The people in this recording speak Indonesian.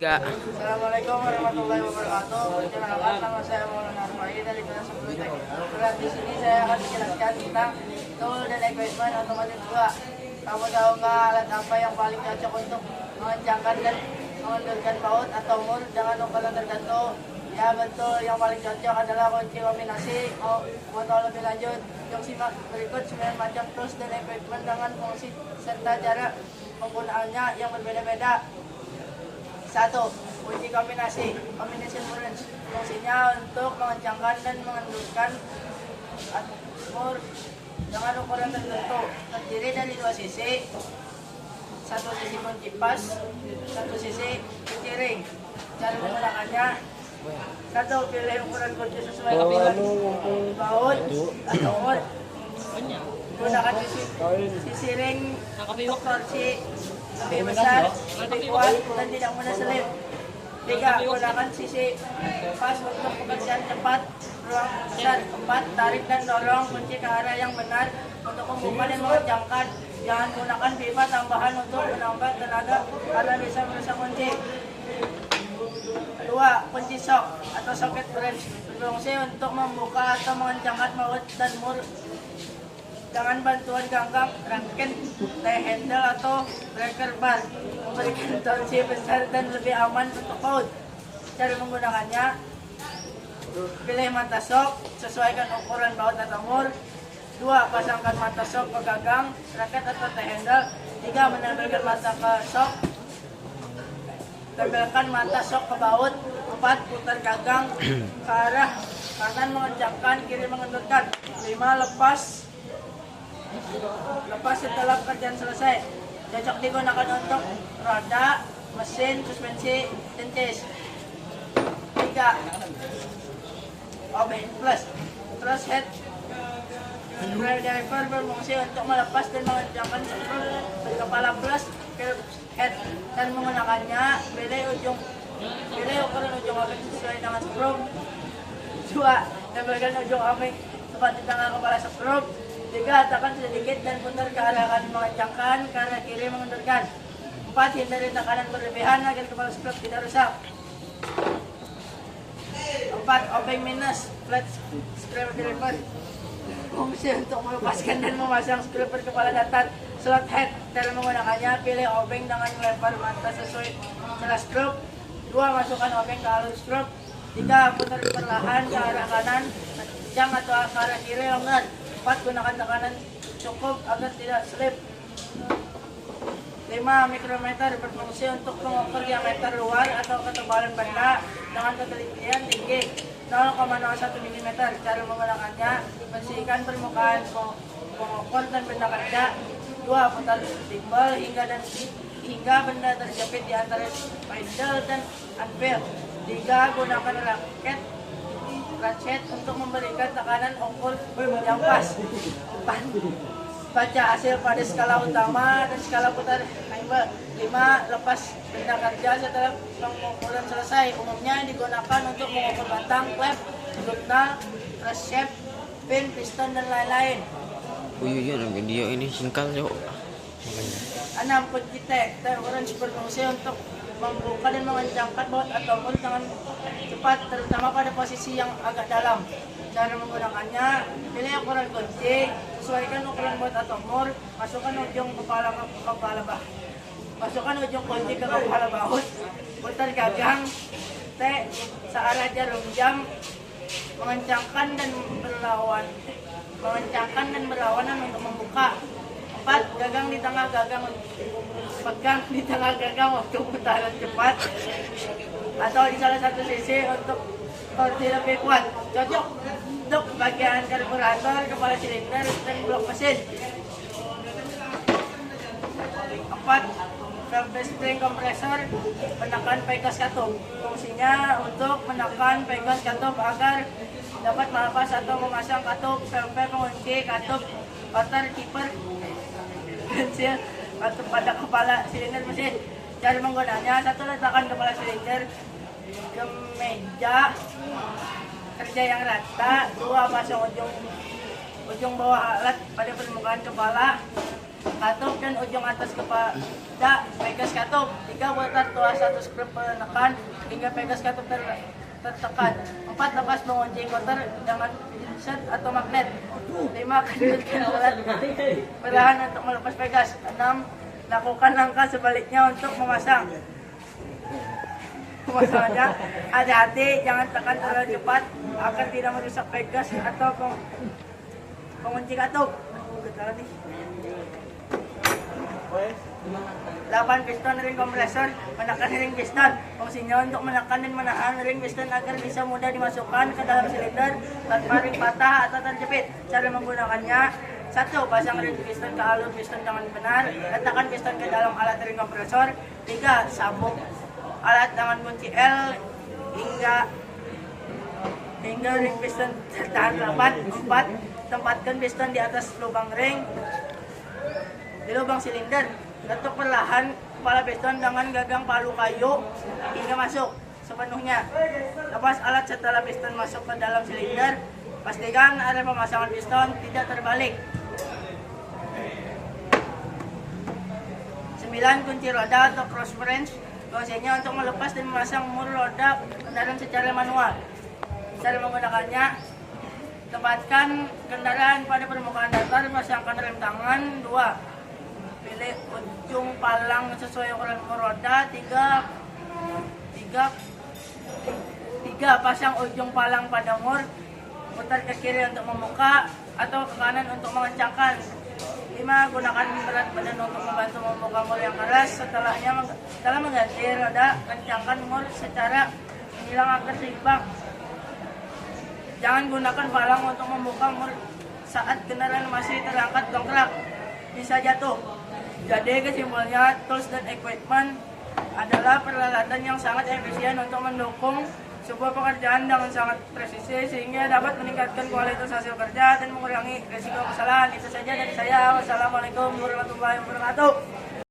Kak, Assalamualaikum warahmatullahi wabarakatuh. Perkenalkan, nama saya Maulana Arfai dari kelas 10 Teknik. Di sini saya akan menjelaskan tentang tool dan equipment otomatis 2. Kamu tahu nggak alat apa yang paling cocok untuk mengencangkan dan mengendurkan baut atau mur dengan ukuran tertentu? Ya betul, yang paling cocok adalah kunci kombinasi. Mau tahu lebih lanjut? Yuk simak berikut 9 macam tools dan equipment dengan fungsi serta cara penggunaannya yang berbeda-beda. 1. Kunci kombinasi combination wrench. Fungsinya untuk mengencangkan dan mengendurkan mur dengan ukuran tertentu. Terdiri dari 2 sisi, satu sisi kunci pas, satu sisi kunci ring. Cara menggunakannya: 1. Pilih ukuran kunci sesuai dengan baut atau mur. Gunakan sisi ring untuk torsi lebih besar, lebih kuat, dan tidak mudah selip. 3. Gunakan sisi pas untuk pekerjaan cepat, ruang besar. 4. Tarik dan dorong kunci ke arah yang benar untuk membuka dan mengencangkan. Jangan gunakan pipa tambahan untuk menambah tenaga karena bisa merusak kunci. 2. Kunci shock atau socket wrench berfungsi untuk membuka atau mengencangkan baut dan mur dengan bantuan ganggang, rangken, tie handle atau breaker bar, memberikan torsi besar dan lebih aman untuk baut. Cara menggunakannya: pilih mata shock, sesuaikan ukuran baut atau mur. 2. Pasangkan mata shock ke gagang, raket atau tie handle. 3. Menempelkan mata ke shock, tempelkan mata shock ke baut. 4. Putar gagang ke arah kanan mengencangkan, kiri mengendurkan. 5. Lepas setelah pekerjaan selesai. Cocok digunakan untuk roda, mesin, suspensi, dan case. 3. OBN plus cross head screwdriver berfungsi untuk melepas dan mengencangkan screw berkepala plus head. Dan menggunakannya: pilih ukuran ujung obeng sesuai dengan skrup. 2. Tempelkan ujung obeng tepat di tengah kepala skrup. 3. Tekan sedikit dan putar ke arah kanan mengencangkan, ke arah kiri mengendurkan. 4. Hindari tekanan berlebihan agar kepala skrup tidak rusak. 4. Obeng minus flat screwdriver fungsi untuk melepaskan dan memasang skrup berkepala datar slot head. Cara menggunakannya: pilih obeng dengan lebar mata sesuai celah skrup. 2. Masukkan obeng ke alur skrup. 3. Putar perlahan ke arah kanan kencang atau ke arah kiri longgar. 4. Gunakan tekanan cukup agar tidak slip. 5. Mikrometer berfungsi untuk mengukur diameter luar atau ketebalan benda dengan ketelitian tinggi 0,01 mm. Cara menggunakannya: bersihkan permukaan pengukur dan benda kerja. 2. Putar timbal hingga benda terjepit di antara spindle dan anvil. 3. Gunakan ratchet untuk memberikan tekanan ukur yang pas. 4. Baca hasil pada skala utama dan skala putar timbal. 5. Lepas benda kerja setelah pengukuran selesai. Umumnya digunakan untuk mengukur batang, klep, jurnal, press shaft, pin, piston, dan lain-lain. iya video ini singkat yuk. 6. Kunci T-wrench berfungsi untuk membuka dan mengencangkan baut atau mur dengan cepat, terutama pada posisi yang agak dalam. Cara menggunakannya: pilih ukuran kunci, sesuaikan ukuran baut atau mur, masukkan ujung kunci ke kepala baut, putar gagang T searah jarum jam, mengencangkan dan berlawanan untuk membuka. 4. Pegang di tengah gagang untuk putaran cepat atau di salah satu sisi untuk torsi lebih kuat. Cocok untuk bagian karburator, kepala silinder, dan blok mesin. 4. Valve spring kompresor menekan pegas katup. Fungsinya untuk menekan pegas katup agar dapat melepas atau memasang katup, valve pengunci katup, water keeper, pensil atau pada kepala silinder mesin. Cara menggunakannya: 1. Letakkan kepala silinder ke meja kerja yang rata. 2. Pasang ujung bawah alat pada permukaan kepala. Katog dan ujung atas kepada pegas katog. 3 buatan tuas satu skrup penekan hingga pegas katog tertekan. 4 lepas mengunci kotor dengan set atau magnet. 5 kendalikan alat perlahan untuk melepas pegas. 6 lakukan langkah sebaliknya untuk memasang. Pemasangannya hati-hati, jangan tekan terlalu cepat agar tidak merusak pegas atau pengunci katog. 8 piston ring kompresor, menekan ring piston. Fungsinya untuk menekan dan menahan ring piston agar bisa mudah dimasukkan ke dalam silinder tanpa ring patah atau terjepit. Cara menggunakannya: 1. Pasang ring piston ke alur piston dengan benar. Letakkan piston ke dalam alat ring kompresor. 3. Sabuk alat dengan kunci L hingga ring piston tertahan rapat. 4. Tempatkan piston di atas lubang ring di lubang silinder. Letak perlahan kepala piston dengan gagang palu kayu hingga masuk sepenuhnya. Lepas alat setelah piston masuk ke dalam silinder. Pastikan area pemasangan piston tidak terbalik. 9. Kunci roda atau cross wrench. Fungsinya untuk melepas dan memasang mur roda kendaraan secara manual. Cara menggunakannya: tempatkan kendaraan pada permukaan datar, pasangkan rem tangan. 2. Pilih ujung palang sesuai ukuran mur roda. 3. Pasang ujung palang pada mur. Putar ke kiri untuk membuka atau ke kanan untuk mengencangkan. 5. Gunakan berat badan untuk membantu membuka mur yang keras. Setelah mengganti roda, kencangkan mur secara menyilang agar seimbang. Jangan gunakan palang untuk membuka mur saat kendaraan masih terangkat dongkrak, bisa jatuh. Jadi kesimpulannya, tools dan equipment adalah peralatan yang sangat efisien untuk mendukung sebuah pekerjaan dengan sangat presisi sehingga dapat meningkatkan kualitas hasil kerja dan mengurangi risiko kesalahan. Itu saja dari saya. Wassalamualaikum warahmatullahi wabarakatuh.